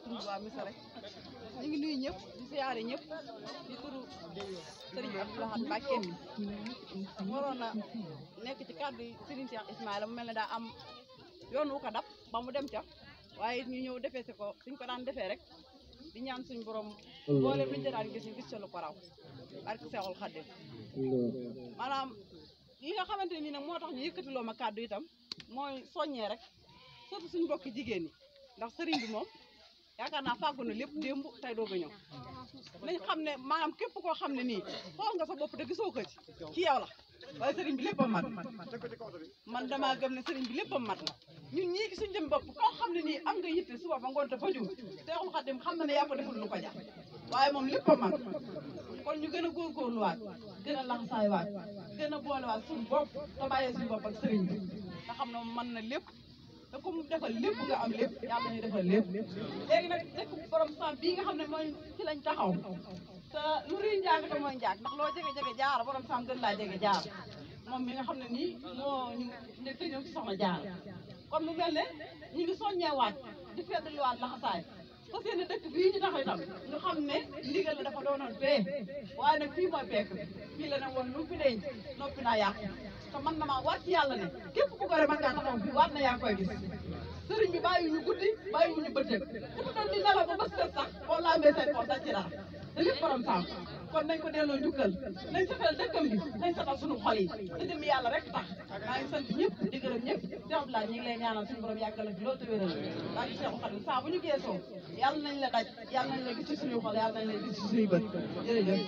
suñu waa misale ñu ngi nuyu ñëpp di siyaare ñëpp di turu Serigne Abdou Lahad Mbacké waroon na nekk ci kàddu yi Serigne Cheikh Ismaïla mu mel ne daa am yoon wu ko dab ba mu dem ca waaye ñu ñëw defee si ko suñ ko daan defee rek di ñaan suñ borom mboolem liñ daan gis ñu gis ca lu ko raw barke Seexul Xaadim maanaam li nga xamante ni nag moo tax ñu yëkkatiloo ma kàddu itam mooy soññee rek surtout suñu mbokki jigéen ñi ndax sëriñ bi moom yaakaar naa fàggu na lépp démb tey doog a ñëw nañ xam ne maanaam képp koo xam ne nii xool nga sa bopp te gisoo ko ci yow la waaye sëriñ bi lépp a mat man damaa gëm ne sëriñ bi lépp a mat ñun ñii suñ jëm bopp koo xam ne nii am nga yitte suba ba ngoon te fa jum Seexul Xaadim xam na ne yaa ko deful lu ko jar waaye moom lépp a mat kon ñu gën a góorgóorluwaat gën a laxasaaywaat gën a boolewaat suñu bopp te bàyyee suñu bopp ak sëriñ bi nga xam ne mën na lépp te comme defal lépp nga am lépp yàlla ñu defal lépp léegi nag dëkk borom Sam bii nga xam ne mooy ci lañ taxaw te lu ruy njaag te mooy njaag ndax loo jege-jege jaar borom Sam gën laa jege jaar moom mi nga xam ne nii moo ñu nekk ñëw ci soxna jaar kon mu mel ne ñu ngi soññeewaat di feddaliwaat laxasaay parce que ne dëkk bii ñu taxaw itam ñu xam ne ndigal la dafa doonoon fee waaye nag fii mooy fekk fii la ne woon lu fi denc noppi naa yàq te man damaa waat ci yàlla ne képp ku gore mën ngaa taxaw fii waat na yaa koy gis sëriñ bi bàyyi ñu guddi bàyyi ñu bëccëg ku mu doon di nelaw ba bës kër sax boo lambee say poos dañ ci dara te lépp borom Sam kon nañ ko delloo njukkal nañ safal dëkkam bi nañ safal suñu xol yi te dem yàlla rek tax maa ngi sant ñëpp di gërëm ñëpp Cheikh Abdoulaye ñu ngi lay ñaanal suñu borom yàggal fi loolu te wéral maa ngi Cheikh Xaadim saa bu ñu geesoo yàlla nañ la daj yàlla nañ la gis ci suñu xol yàlla nañ la gis ci suñuy bët jërëjëf